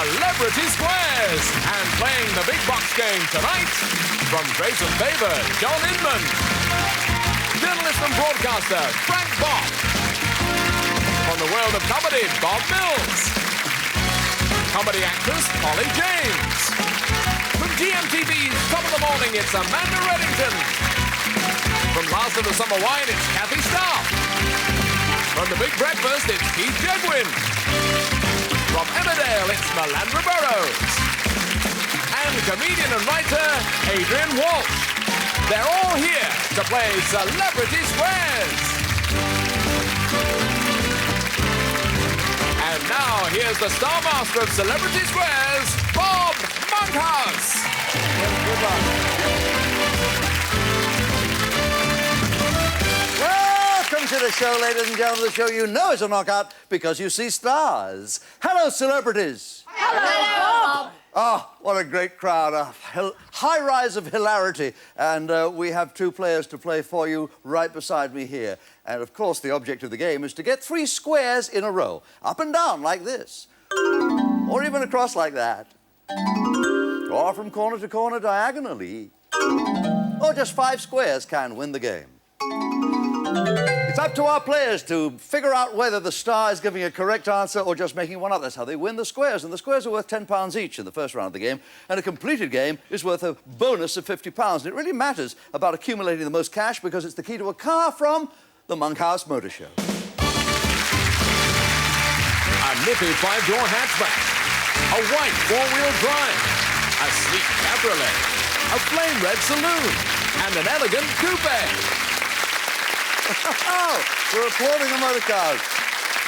Celebrity Squares. And playing the big box game tonight, from Grace and Favour, John Inman. Journalist and broadcaster, Frank Bob. From the world of comedy, Bob Mills. Comedy actress, Holly James. From GMTV's Top of the Morning, it's Amanda Reddington. From Last of the Summer Wine, it's Kathy Starr. From The Big Breakfast, it's Keith Jedwin. From Emmerdale, it's Melandra Burrows. And comedian and writer, Adrian Walsh. They're all here to play Celebrity Squares. And now, here's the star master of Celebrity Squares, Bob Monkhouse. Good luck. Welcome to the show, ladies and gentlemen. The show you know is a knockout because you see stars. Hello, celebrities. Hello, Bob. Oh, what a great crowd. A high rise of hilarity. And we have two players to play for you right beside me here. And, of course, the object of the game is to get 3 squares in a row. Up and down like this. Or even across like that. Or from corner to corner diagonally. Or just 5 squares can win the game. It's up to our players to figure out whether the star is giving a correct answer or just making one up. That's how they win the squares. And the squares are worth £10 each in the first round of the game. And a completed game is worth a bonus of £50. And it really matters about accumulating the most cash because it's the key to a car from the Monkhouse Motor Show. A nippy 5-door hatchback. A white 4-wheel drive. A sleek cabriolet. A flame red saloon. And an elegant coupe. Oh, we're applauding the motor cars.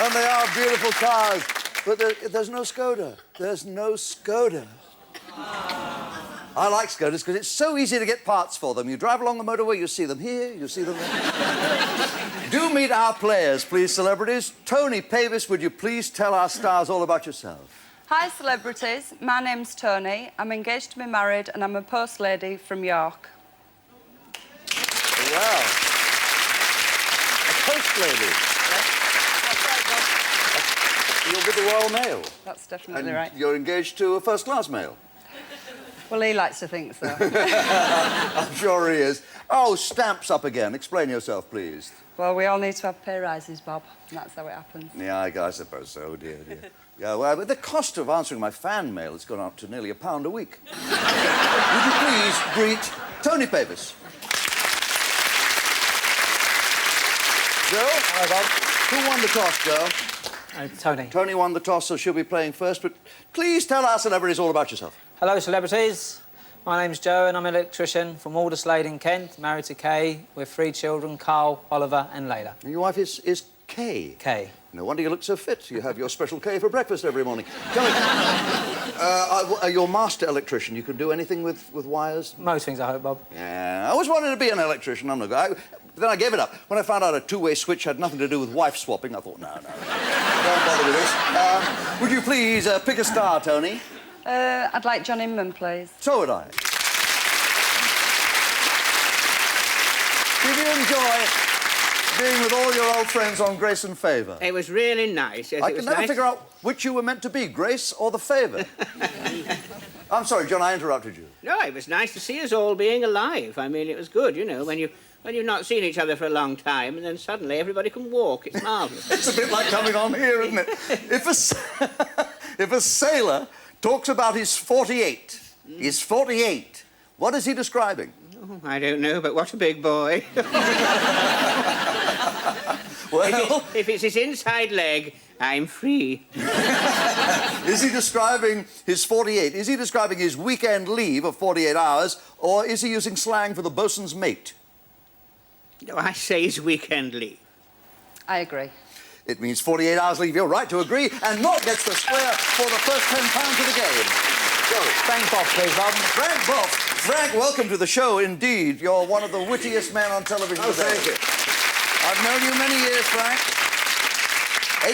And they are beautiful cars. But there's no Skoda. There's no Skoda. I like Skodas because it's so easy to get parts for them. You drive along the motorway, you see them here, you see them there. Do meet our players, please, celebrities. Tony Pavis, would you please tell our stars all about yourself? Hi, celebrities. My name's Tony. I'm engaged to be married and I'm a post lady from York. Wow. Post lady. That's right, Bob. You're with the Royal Mail. That's definitely And right. you're engaged to a first-class mail. Well, he likes to think so. I'm sure he is. Oh, stamps up again. Explain yourself, please. Well, we all need to have pay rises, Bob. And that's how it happens. Yeah, I suppose so, dear. Yeah, well, but the cost of answering my fan mail has gone up to nearly £1 a week. Would you please greet Tony Pavis? Joe? Hi, Bob. Who won the toss, Joe? Tony. Tony won the toss, so she'll be playing first, but please tell our celebrities all about yourself. Hello, celebrities. My name's Joe and I'm an electrician from Alderslade in Kent, married to Kay, with 3 children, Carl, Oliver and Layla. And your wife is Kay? Kay. No wonder you look so fit. You have your special Kay for breakfast every morning. Tell me, you're master electrician. You can do anything with wires? Most things, I hope, Bob. Yeah, I always wanted to be an electrician. I'm no guy. Then I gave it up. When I found out a 2-way switch had nothing to do with wife swapping, I thought, no. Don't bother with this. Would you please pick a star, Tony? I'd like John Inman, please. So would I. Did you enjoy being with all your old friends on Grace and Favour? It was really nice. Yes, I can never figure out which you were meant to be, Grace or the Favour. I'm sorry, John, I interrupted you. No, it was nice to see us all being alive. I mean, it was good, you know, when you've not seen each other for a long time and then suddenly everybody can walk. It's marvellous. It's a bit like coming on here, isn't it? If a sailor talks about his 48, he's 48, what is he describing? Oh, I don't know, but what a big boy. Well... If it's his inside leg, I'm free. Is he describing his 48? Is he describing his weekend leave of 48 hours, or is he using slang for the bosun's mate? No, I say his weekend leave. I agree. It means 48 hours leave. You're right to agree, and Mort gets the square for the first £10 of the game. So, Frank Boff, please, Bob. Frank Boff. Frank, welcome to the show, indeed. You're one of the wittiest men on television today. Thank you. I've known you many years, Frank.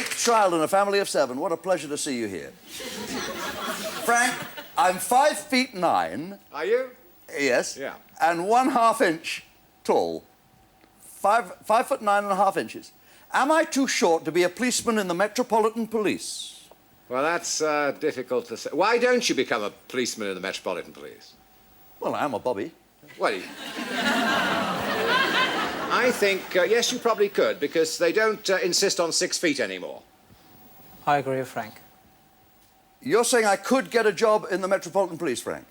8th child in a family of 7. What a pleasure to see you here. Frank, I'm 5'9". Are you? Yes. Yeah. And 1/2 inch tall. 5'9" and 1/2 inches. Am I too short to be a policeman in the Metropolitan Police? Well, that's difficult to say. Why don't you become a policeman in the Metropolitan Police? Well, I am a Bobby. Well, I think, yes, you probably could, because they don't insist on 6 feet anymore. I agree with Frank. You're saying I could get a job in the Metropolitan Police, Frank?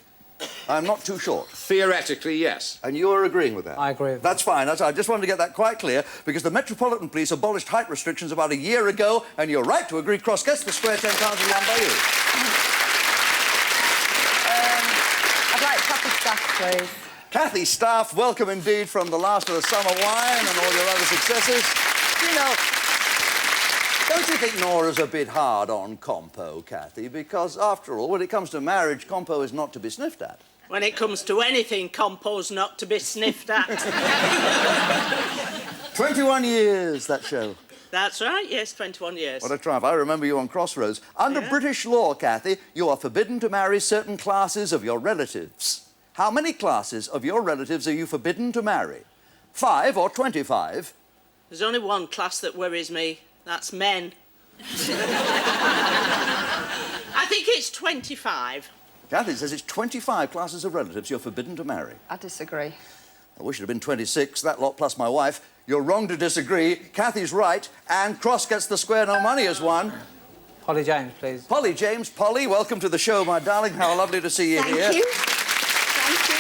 I'm not too short. Theoretically, yes. And you're agreeing with that? I agree with That's fine. I just wanted to get that quite clear, because the Metropolitan Police abolished height restrictions about a year ago, and you're right to agree. Cross gets the square, £10 is won by you. I'd like Papa Staff, please. Kathy Staff, welcome indeed from the last of the summer wine and all your other successes. You know, don't you think Nora's a bit hard on Compo, Kathy? Because, after all, when it comes to marriage, Compo is not to be sniffed at. When it comes to anything, Compo's not to be sniffed at. 21 years, that show. That's right, yes, 21 years. What a triumph. I remember you on Crossroads. Under British law, Kathy, you are forbidden to marry certain classes of your relatives. How many classes of your relatives are you forbidden to marry? 5 or 25? There's only one class that worries me. That's men. I think it's 25. Kathy says it's 25 classes of relatives you're forbidden to marry. I disagree. I wish it had been 26, that lot plus my wife. You're wrong to disagree. Kathy's right, and Cross gets the square, no money is won. Polly James, please. Polly James. Polly, welcome to the show, my darling. How lovely to see you here. Thank you. Thank you.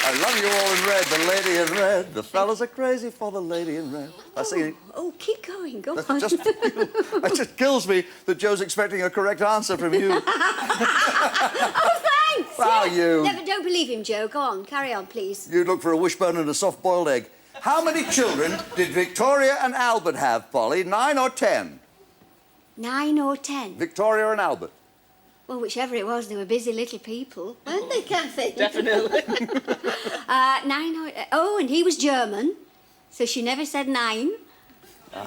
I love you all in red, the lady in red. The fellas are crazy for the lady in red. I see. Oh, keep going. Go That's on. just, it just kills me that Joe's expecting a correct answer from you. Oh, thanks. Wow, Yeah. you. No, but don't believe him, Joe. Go on. Carry on, please. You'd look for a wishbone and a soft-boiled egg. How many children did Victoria and Albert have, Polly? 9 or 10? 9 or 10? Victoria and Albert. Well, whichever it was, they were busy little people, weren't they, Kathy? Definitely. 9 or... Oh, and he was German, so she never said 9. But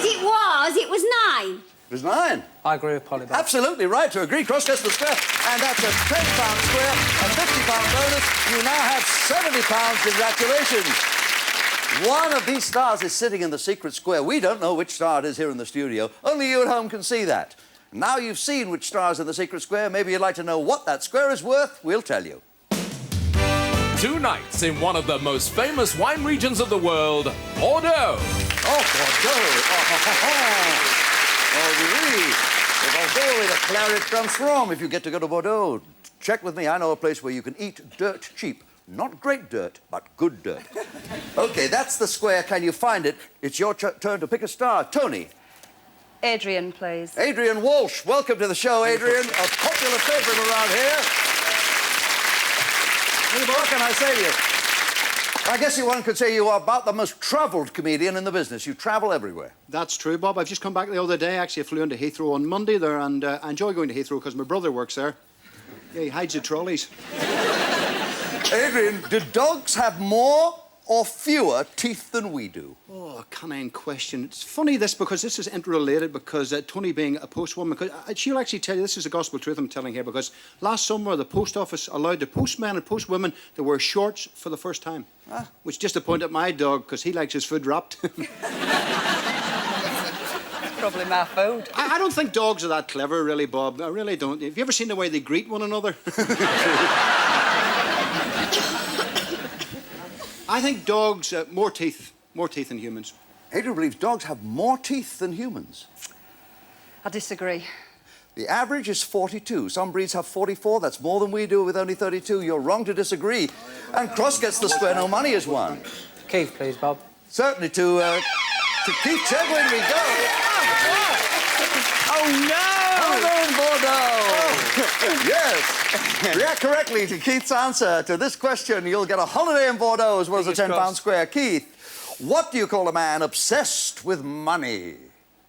it was 9. It was 9. I agree with Polly. Bob. Absolutely right to agree. Cross gets the square, and that's a £10 square, a £50 bonus. You now have £70. Congratulations. One of these stars is sitting in the secret square. We don't know which star it is here in the studio. Only you at home can see that. Now you've seen which star is in the secret square, maybe you'd like to know what that square is worth. We'll tell you. 2 nights in one of the most famous wine regions of the world, Bordeaux. Oh, Bordeaux. Oh, oui. Bordeaux, where the claret comes from. If you get to go to Bordeaux, check with me. I know a place where you can eat dirt cheap. Not great dirt, but good dirt. OK, that's the square. Can you find it? It's your turn to pick a star. Tony. Adrian, please. Adrian Walsh. Welcome to the show, Adrian. A popular favourite around here. What can I say to you? I guess one could say you are about the most travelled comedian in the business. You travel everywhere. That's true, Bob. I've just come back the other day. Actually, I flew into Heathrow on Monday there, and I enjoy going to Heathrow because my brother works there. Yeah, he hides the trolleys. Adrian, do dogs have more or fewer teeth than we do? Oh, a canine question. It's funny this because this is interrelated because Tony being a postwoman, because she'll actually tell you this is the gospel truth I'm telling here because last summer the post office allowed the postmen and postwomen to wear shorts for the first time, which disappointed my dog because he likes his food wrapped. Probably my food. I don't think dogs are that clever, really, Bob. I really don't. Have you ever seen the way they greet one another? I think dogs, more teeth than humans. Adrian believes dogs have more teeth than humans. I disagree. The average is 42. Some breeds have 44. That's more than we do with only 32. You're wrong to disagree. And Cross gets the square. No money is won. Keith, please, Bob. Certainly to Keith Chegwin we go. Oh, no! Holiday in Bordeaux. Yes. React correctly to Keith's answer to this question. You'll get a holiday in Bordeaux as well as a £10 square. Keith, what do you call a man obsessed with money?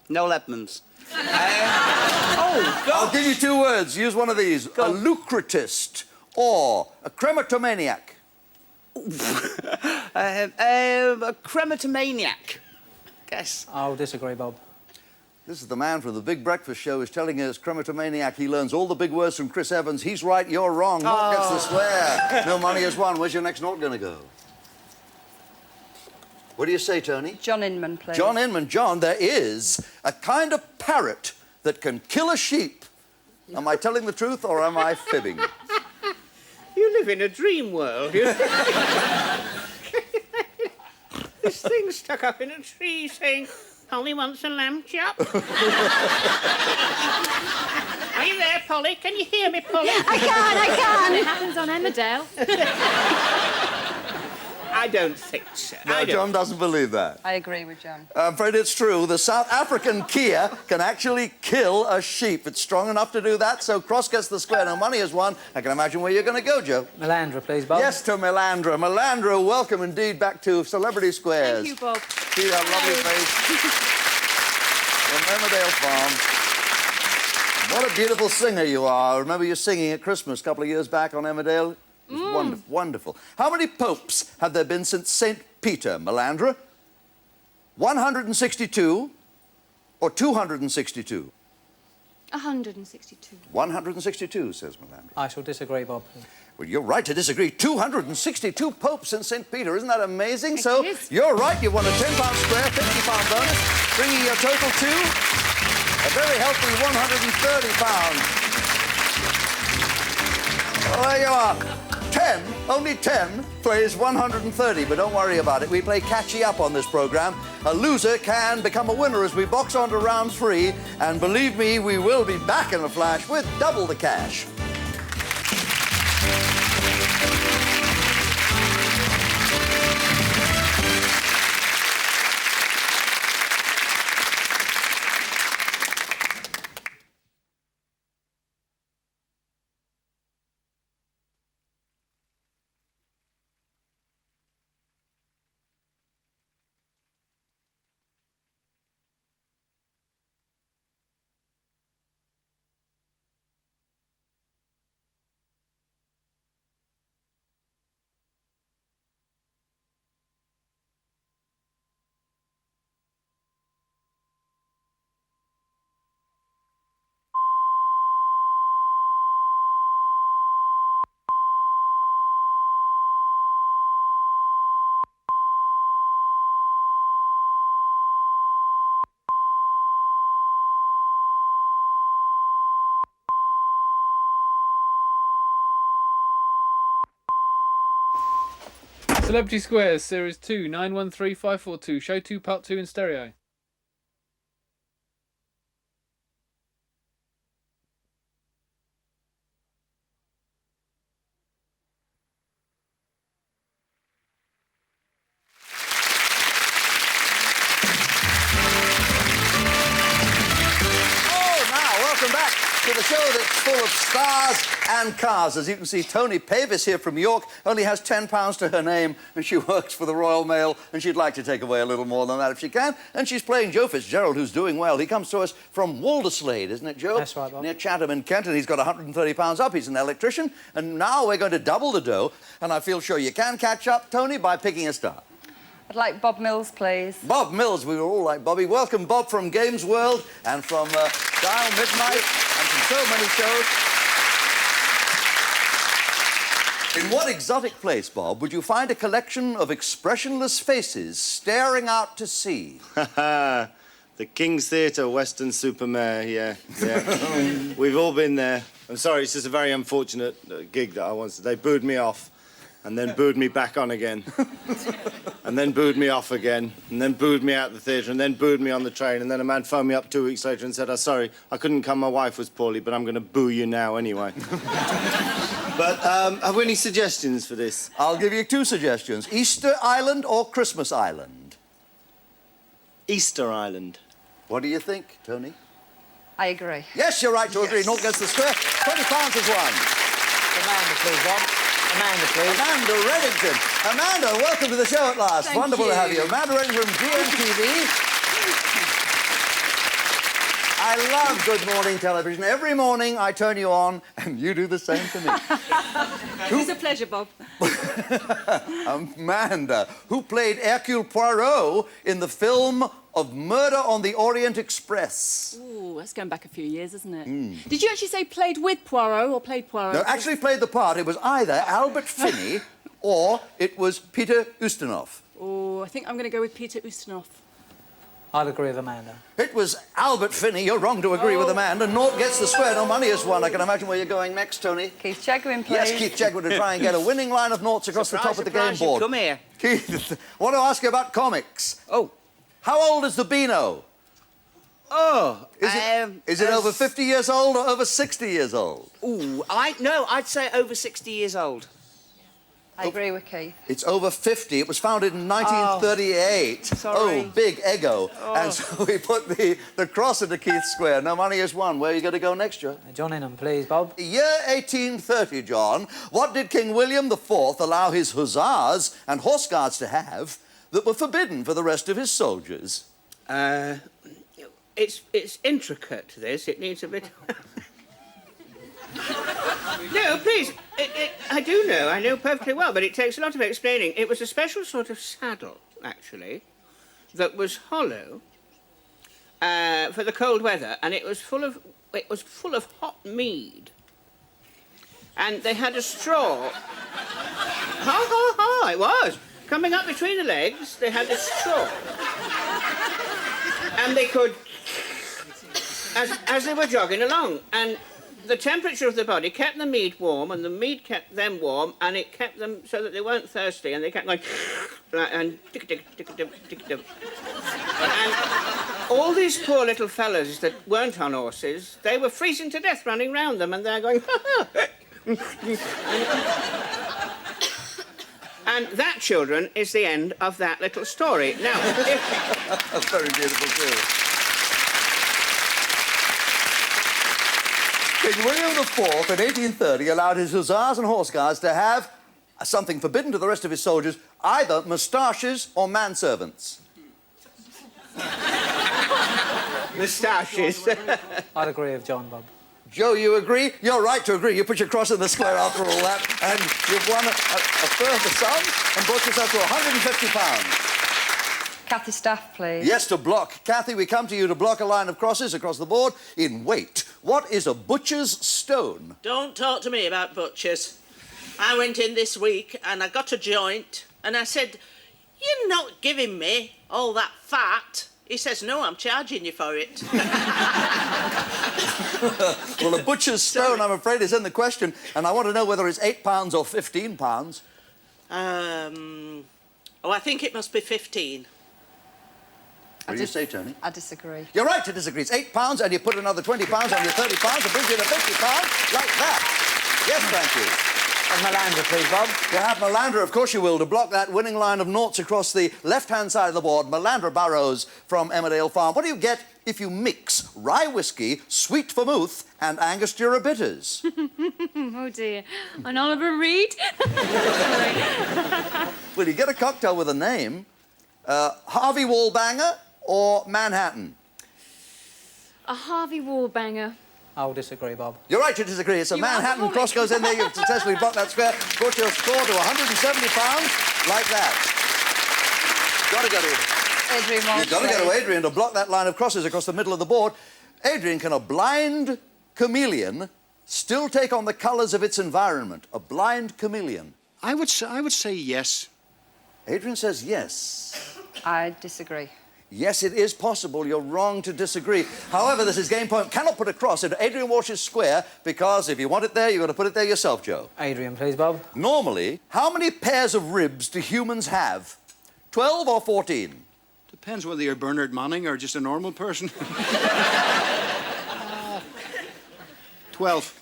No Lepmans. I'll give you 2 words. Use one of these. A lucratist or a crematomaniac. A crematomaniac. Guess. I'll disagree, Bob. This is the man from the Big Breakfast Show who's telling us crematomaniac. He learns all the big words from Chris Evans. He's right, you're wrong. Naught gets the square. No money is won. Where's your next naught going to go? What do you say, Tony? John Inman, please. John Inman. John, there is a kind of parrot that can kill a sheep. Am I telling the truth or am I fibbing? You live in a dream world. This thing stuck up in a tree saying, Polly wants a lamb chop. Are you there, Polly? Can you hear me, Polly? I can. It happens on Emmerdale. I don't think so. No, John doesn't believe that. I agree with John. I'm afraid it's true. The South African Kia can actually kill a sheep. It's strong enough to do that, so Cross gets the square. No money is won. I can imagine where you're going to go, Joe. Melandra, please, Bob. Yes, to Melandra. Melandra, welcome indeed back to Celebrity Squares. Thank you, Bob. See that lovely face from Emmerdale Farm. What a beautiful singer you are. I remember you singing at Christmas a couple of years back on Emmerdale. It was wonderful, wonderful. How many popes have there been since St. Peter, Melandra? 162 or 262? 162. 162, says Melandra. I shall disagree, Bob. Well, you're right to disagree. 262 popes since St. Peter. Isn't that amazing? It So is. you're right. You've won a £10 square, £50 bonus, bringing your total to a very healthy £130. Well, there you are. 10, only 10, plays 130, but don't worry about it. We play catchy up on this program. A loser can become a winner as we box on to round 3, and believe me, we will be back in a flash with double the cash. Celebrity Squares, Series 2, 913542. Show 2, Part 2 in stereo. Welcome back to the show that's full of stars and cars. As you can see, Tony Pavis here from York only has £10 to her name, and she works for the Royal Mail, and she'd like to take away a little more than that if she can. And she's playing Joe Fitzgerald, who's doing well. He comes to us from Walderslade, isn't it, Joe? That's right, Bob. Near Chatham in Kent, and he's got £130 up. He's an electrician, and now we're going to double the dough, and I feel sure you can catch up, Tony, by picking a star. I'd like Bob Mills, please. Bob Mills, we were all like Bobby. Welcome, Bob, from Games World and from Dial Midnight and from so many shows. In what exotic place, Bob, would you find a collection of expressionless faces staring out to sea? The King's Theatre, Weston-super-Mare, yeah. We've all been there. I'm sorry, it's just a very unfortunate gig that I wanted. They booed me off. And then booed me back on again. And then booed me off again. And then booed me out the theatre. And then booed me on the train. And then a man phoned me up 2 weeks later and said, "Oh, sorry, I couldn't come, my wife was poorly, but I'm going to boo you now anyway." But have we any suggestions for this? I'll give you 2 suggestions. Easter Island or Christmas Island? Easter Island. What do you think, Tony? I agree. Yes, you're right to agree. North gets the square. £20 is won. Amanda, please, Bob. Amanda, please. Amanda Reddington. Amanda, welcome to the show at last. Thank Wonderful you. to have you. Amanda Reddington from GMTV. I love Good Morning Television. Every morning I turn you on and you do the same to me. It's a pleasure, Bob. Amanda, who played Hercule Poirot in the film of Murder on the Orient Express. Ooh, that's going back a few years, isn't it? Did you actually say played with Poirot or played Poirot? No, actually played the part. It was either Albert Finney or it was Peter Ustinov. Oh, Oh, I think I'm going to go with Peter Ustinov. I'd agree with Amanda. It was Albert Finney. You're wrong to agree with Amanda. Naught gets the square. No money is won. I can imagine where you're going next, Tony. Keith Chegwin, please. Yes, Keith Chegwin to try and get a winning line of noughts across the top of the game board. Come here. Keith, I want to ask you about comics. Oh. How old is the Beano? Oh, Is it over 50 years old or over 60 years old? Ooh, I'd say over 60 years old. I agree with Keith. It's over 50. It was founded in 1938. Sorry. Oh, big ego. And so we put the cross into Keith's square. No money is won. Where are you going to go next, Joe? John Ingham, please, Bob. Year 1830, John. What did King William IV allow his hussars and horse guards to have that were forbidden for the rest of his soldiers? It's intricate, this. It needs a bit... No, please. I do know. I know perfectly well, but it takes a lot of explaining. It was a special sort of saddle, actually, that was hollow for the cold weather, and it was full of hot mead. And they had a straw. It was. Coming up between the legs, they had a straw. And they could, as they were jogging along, and the temperature of the body kept the mead warm, and the mead kept them warm, and it kept them so that they weren't thirsty, and they kept going and tick-a-tick. And all these poor little fellas that weren't on horses, they were freezing to death running round them, and they're going... And that, children, is the end of that little story. Now, That's very beautiful, too. King William IV in 1830 allowed his hussars and horse guards to have something forbidden to the rest of his soldiers, either moustaches or manservants. Moustaches. I'd agree with John, Bob. Joe, you agree? You're right to agree. You put your cross in the square after all that, and you've won a further sum and brought yourself to £150. Kathy Staff, please. Yes, to block. Kathy, we come to you to block a line of crosses across the board in weight. What is a butcher's stone? Don't talk to me about butchers. I went in this week and I got a joint and I said, "You're not giving me all that fat." He says, "No, I'm charging you for it." Well, a butcher's stone, I'm afraid, is in the question, and I want to know whether it's £8 or £15. I think it must be 15. What do you say, Tony? I disagree. You're right to disagree. It's £8, and you put another £20 on your £30, it brings you to £50, like that. Yes, Frankie. And Melandra, please, Bob. You have Melandra, of course you will, to block that winning line of noughts across the left-hand side of the board. Melandra Burrows from Emmerdale Farm. What do you get if you mix rye whiskey, sweet vermouth, and Angostura bitters? Oh, dear. An Oliver Reed? Well, you get a cocktail with a name. Harvey Wallbanger or Manhattan? A Harvey Wallbanger. I'll disagree, Bob. You're right to disagree. It's a Manhattan. Cross goes in there. You've successfully blocked that square. Brought your score to £170, like that. Got to go to Adrian Walsh. You've got to go to Adrian to block that line of crosses across the middle of the board. Adrian, can a blind chameleon still take on the colours of its environment? A blind chameleon. I would say yes. Adrian says yes. I disagree. Yes, it is possible. You're wrong to disagree. However, this is game point. Cannot put a cross into Adrian Walsh's square because if you want it there, you've got to put it there yourself, Joe. Adrian, please, Bob. Normally, how many pairs of ribs do humans have? 12 or 14? Depends whether you're Bernard Manning or just a normal person. 12.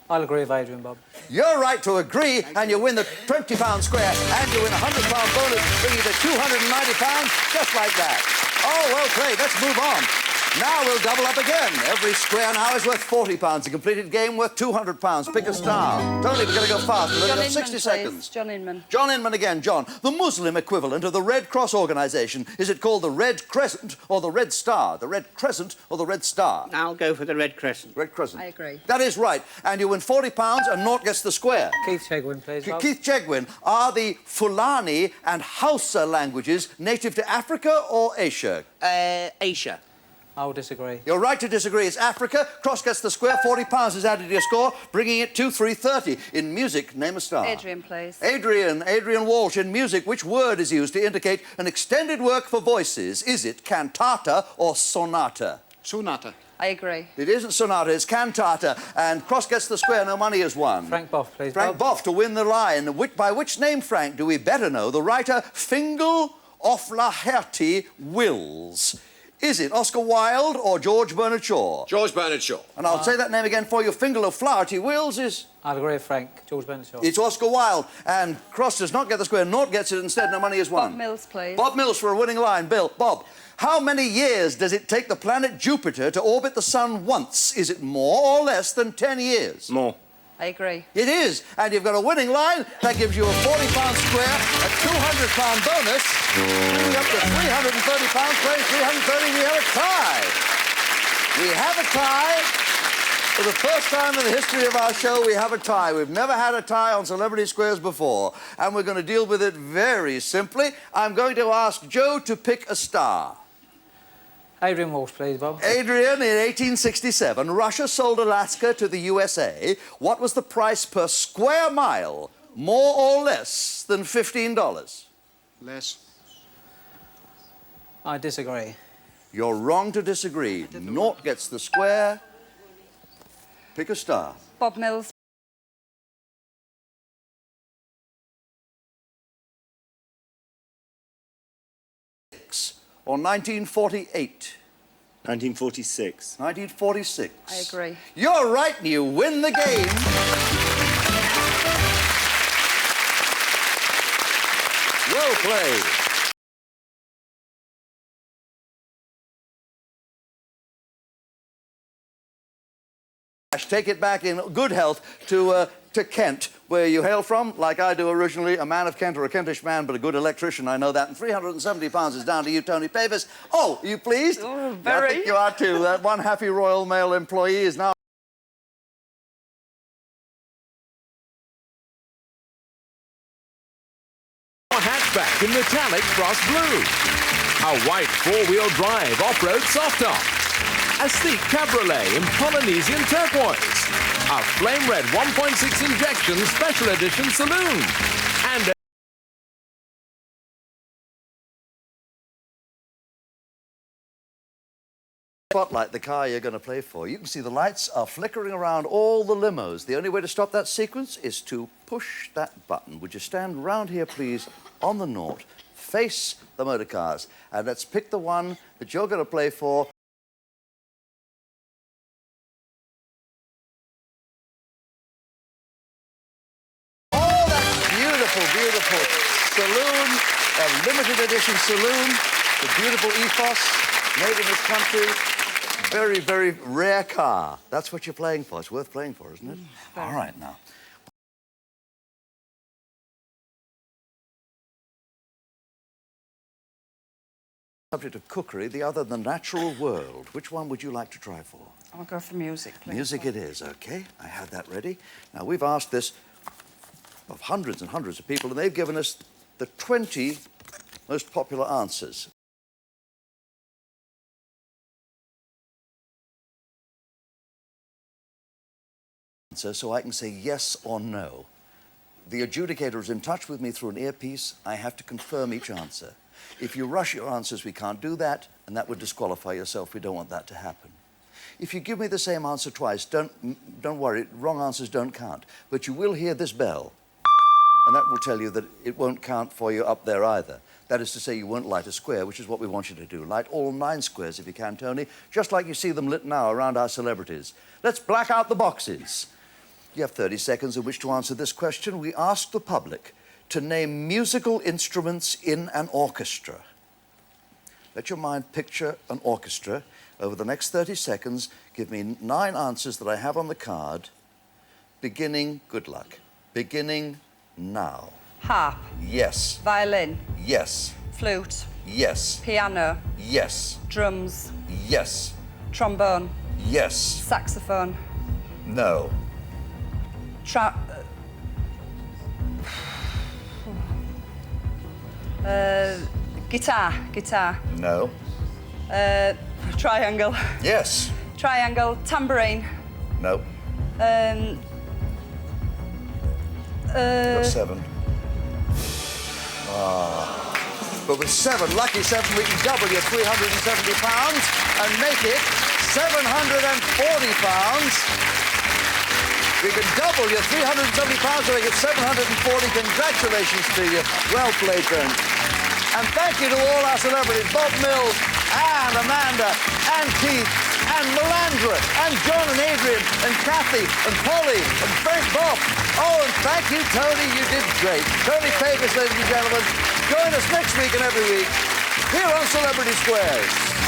I'll agree with Adrian, Bob. You're right to agree, and you win the £20 square, and you win a £100 bonus, bringing you to £290, just like that. Oh, well played. Let's move on. Now we'll double up again. Every square now is worth £40. A completed game worth £200. Pick a star. Tony, we're going to go fast. We've only got 60 seconds. John Inman. John Inman again. John, the Muslim equivalent of the Red Cross organisation. Is it called the Red Crescent or the Red Star? The Red Crescent or the Red Star? I'll go for the Red Crescent. Red Crescent. I agree. That is right. And you win £40 and naught gets the square. Keith Chegwin, please, Bob. Keith Chegwin, are the Fulani and Hausa languages native to Africa or Asia? Asia. I'll disagree. You're right to disagree. It's Africa. Cross gets the square. £40 is added to your score, bringing it to 330. In music, name a star. Adrian, please. Adrian Walsh. In music, which word is used to indicate an extended work for voices? Is it cantata or sonata? Sonata. I agree. It isn't sonata, it's cantata. And Cross gets the square, no money is won. Frank Boff, please. Frank Boff to win the line. By which name, Frank, do we better know the writer Fingal O'Flaherty Wills? Is it Oscar Wilde or George Bernard Shaw? George Bernard Shaw. And I'll say that name again for you. Fingal O'Flaherty Wills is... I'd agree with Frank. George Bernard Shaw. It's Oscar Wilde. And Cross does not get the square. Naught gets it instead. No money is won. Bob Mills, please. Bob Mills for a winning line. Bob, how many years does it take the planet Jupiter to orbit the Sun once? Is it more or less than 10 years? More. I agree. It is. And you've got a winning line. That gives you a £40 square, a £200 bonus, bringing up to £330, playing 330. We have a tie. We have a tie. For the first time in the history of our show, we have a tie. We've never had a tie on Celebrity Squares before, and we're going to deal with it very simply. I'm going to ask Joe to pick a star. Adrian Walsh, please, Bob. Adrian, in 1867, Russia sold Alaska to the USA. What was the price per square mile? More or less than $15? Less. I disagree. You're wrong to disagree. Naught gets the square. Pick a star. Bob Mills. Or 1948? 1946. 1946. I agree. You're right, and you win the game. Well played. Take it back in good health to Kent, where you hail from, like I do originally, a man of Kent or a Kentish man, but a good electrician, I know that. And £370 is down to you, Tony Pavis. Oh, are you pleased? Oh, very. I think you are too. That one happy Royal Mail employee is now... A hatchback in metallic frost blue. A white four-wheel drive off-road soft top. A sleek cabriolet in Polynesian turquoise. A flame red 1.6 injection special edition saloon. And a Spotlight, the car you're going to play for. You can see the lights are flickering around all the limos. The only way to stop that sequence is to push that button. Would you stand round here, please, on the naught, face the motor cars, and let's pick the one that you're going to play for. Beautiful saloon, a limited edition saloon, the beautiful ethos, made in this country. Very, very rare car. That's what you're playing for. It's worth playing for, isn't it? All right, now. Subject of cookery, the other, the natural world. Which one would you like to try for? I'll go for music, please. Music it is, okay. I have that ready. Now, we've asked this of hundreds and hundreds of people, and they've given us the 20 most popular answers. So I can say yes or no. The adjudicator is in touch with me through an earpiece. I have to confirm each answer. If you rush your answers, we can't do that, and that would disqualify yourself. We don't want that to happen. If you give me the same answer twice, don't worry, wrong answers don't count. But you will hear this bell. And that will tell you that it won't count for you up there either. That is to say, you won't light a square, which is what we want you to do. Light all 9 squares if you can, Tony, just like you see them lit now around our celebrities. Let's black out the boxes. You have 30 seconds in which to answer this question. We ask the public to name musical instruments in an orchestra. Let your mind picture an orchestra. Over the next 30 seconds, give me 9 answers that I have on the card. Beginning, good luck. Beginning now. Harp. Yes. Violin. Yes. Flute. Yes. Piano. Yes. Drums. Yes. Trombone. Yes. Saxophone. No. Guitar. No. Triangle. Yes. Triangle. Tambourine. No. Um. Got 7. But with 7, lucky 7, we can double your £370 and make it £740. We can double your £370 and make it £740. Congratulations to you. Well played, then. And thank you to all our celebrities, Bob Mills, and Amanda, and Keith, and Melandra, and John and Adrian, and Kathy, and Polly, and Frank Bob. Oh, and thank you, Tony. You did great. Tony Pavis, ladies and gentlemen. Join us next week and every week here on Celebrity Squares.